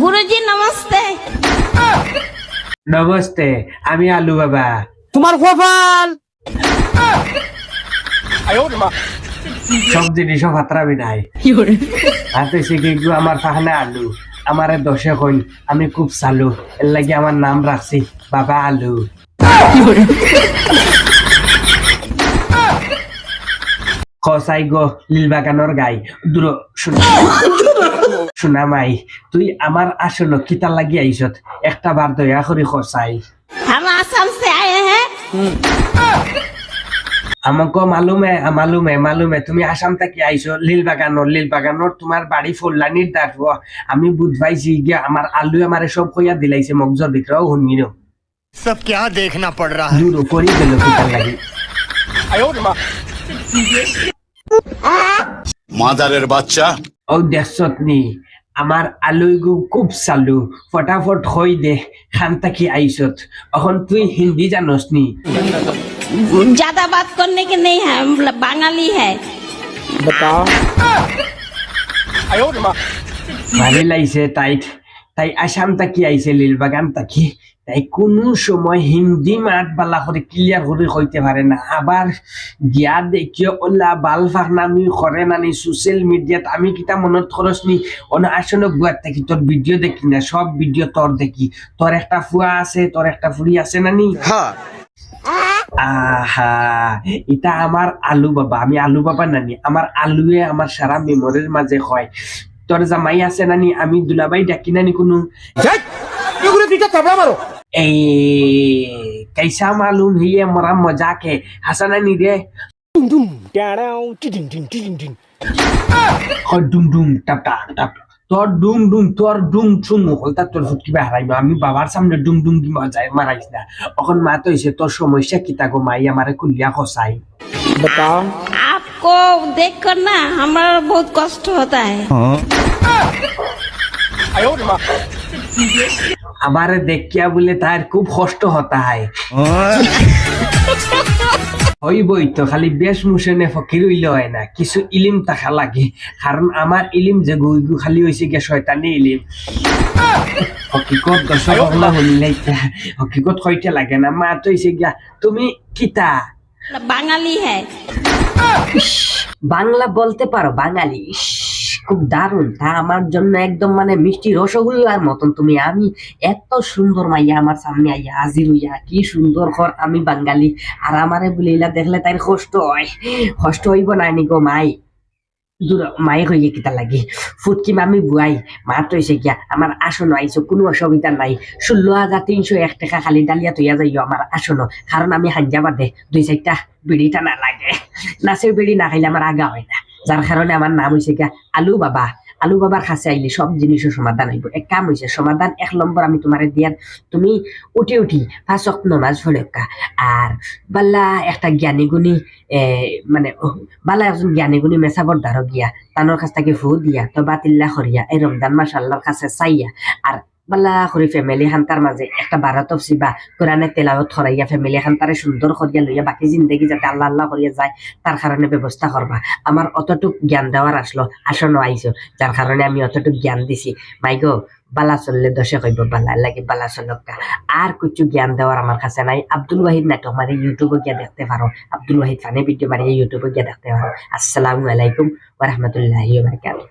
গুরুজি নমস্তে। নমস্তে, আমি আলু বাবা। তোমার কপাল। সব জিনিসও ফাতরাবি নাই। হাতে শিখে গিয়ে আমার ফাহনা আলু, আমারে দশে কই আমি খুব চালু, এর লাগে আমার নাম রাখছি বাবা আলু। খসাই গো লীলবাগানোর গাই দূর শোনা মাই, তুই আমার আসল কিতা লাগি আইসত একটা বার দয়া করি খসাই। हम आसाम से आए हैं। আমাকে মালুমে তুমি আসাম থেকে আইসো লীলবাগানোর তোমার বাড়ি ফুললানির দাঁড়ব। আমি বুধ পাইছি গিয়া আমার আলু আমারে সব কইয়া দিলাইছে মগজর বিক্রয় শুনমিনো सब क्या देखना पड़ रहा है। দূর করি গেল কিতার লাগি। মাদারের বাচ্চা ও দেখছত নি আমার আলুইগু খুব চালু, ফটাফট হই দে খান থাকি আইসত। এখন তুই হিন্দি জানস নি? ज्यादा बात करने के नहीं है, हम बंगाली है। बताओ। ভালো লাগছে তাই আসাম থাকি আইছে লীলবাগান থাকি। তাই কোনো সময় হিন্দি মাত বালা করে ক্লিয়ার করে কইতে পারে না। আবার গিয়া দেখিও ওলা বাল ফাকনামি করে নানি সোশ্যাল মিডিয়াত। আমি কিতা মনত খরচ নি অন আসলে গুয়ার থাকি তোর ভিডিও দেখি না, সব ভিডিও তোর দেখি। তোর একটা ফুয়া আছে, তোর একটা ফুড়ি আছে নানি। আহা, এটা আমার আলু বাবা। আমি আলু বাবা নানি। আমার আলুয়ে আমার সারা মেমোরির মাঝে হয়। তোর জামাই আছে নানি, আমি দুলাবাই ডাকি নানি কোনো। এই कैसा मालूम ही है मरा मजाक है, हंसा नानी रे। ডুম ডুম টাপ টাপ টাপ তোর ডুম চুম হলতা তোর ফুটকিবা হারাইনো। আমি বাবার সামনে ডুম কি মারাইস না। এখন মা তো হইছে তোর সমস্যা কি তাগো মাই আমারে কুলিয়া খসাই। बताओ। आपको देख कर ना हमारा बहुत कष्ट होता है। আমারে দেখিয়া বলে তার খুব কষ্ট হতা হয়। হইবই তো, খালি বেশ মুশনে ফকির হইলে হয় না, কিছু ইলিম থাকা লাগে। কারণ আমার ইলিম যে গুইগু খালি হয়েছে গিয়া শয়তানি ইলিম। হকিকত দশক হলিলাই হকিকত কইতে লাগে না। মা তো হইছে গিয়া তুমি কিতা बंगाली है। বাংলা বলতে পারো? বাঙালি, ইস, খুব দারুণ। তা আমার জন্য একদম মানে মিষ্টি রসগোল্লার মতন তুমি। আমি এত সুন্দর মাইয়া আমার সামনে আইয়া হাজির হইয়া, কি সুন্দর ঘর। আমি বাঙালি আর আমারে বলিলা দেখলে তাই কষ্ট হইব না নি গো মাই। দূর মায়ে কইয়ে কিতা লাগি ফুটকি মামি বুয়াই। মা তো এসে গিয়া আমার আসনো আইসো, কোনো অসুবিধা নাই। 16,301 টাকা খালি ডালিয়া তৈয়া যাইও আমার আসনো। কারণ আমি হাঞ্জা বাদে 2-4টা বিড়িটা না লাগে, নাচের বিড়ি না খাইলে আমার আগা হয় না। যার কারণে আমার নাম হয়েছে গিয়া আলু বাবা। আলু বাবার কাছে আইলে সব জিনিসের সমাধান হইব। এক কাম হয়েছে সমাধান, 1 নম্বর আমি তোমারে দিয়ার, তুমি উঠি 5 ওয়াক্ত নামাজ পড়েকা। আর বাল্লা একটা জ্ঞানী গুণী মানে বালা একজন জ্ঞানী গুণী মেসাবর দ্বারো গিয়া তানোর কাছ থেকে ফু দিয়া তো বাতিল্লা করিয়া এই রমজান মাস আল্লাহর কাছে চাইয়া আর বালা করে ফ্যামিলি খান্তার মাঝে একটা বারাত বা কোরআনে তেলাওয়াত করাইয়া ফ্যামিলি খান্তারে সুন্দর করিয়া লইয়া বাকি জিন্দগি যাতে আল্লাহ আল্লাহ করিয়া যায় তার কারণে ব্যবস্থা করবা। আমার অতটুক জ্ঞান দেওয়ার আসনো আইসো, যার কারণে আমি অতটুক জ্ঞান দিছি। মাইগো বালা চললে দশে কইব বালা লাগে বালা চলকা। আর কিছু জ্ঞান দেওয়ার আমার কাছে নাই। আব্দুল ওয়াহিদ নাটক মারি ইউটিউবে গিয়া দেখতে পারো। আব্দুল ওয়াহিদ ফানি ভিডিও মারি ইউটিউবে গিয়া দেখতে পারো। আসসালামু আলাইকুম ওয়া রাহমাতুল্লাহি ওয়া বারাকাতুহু।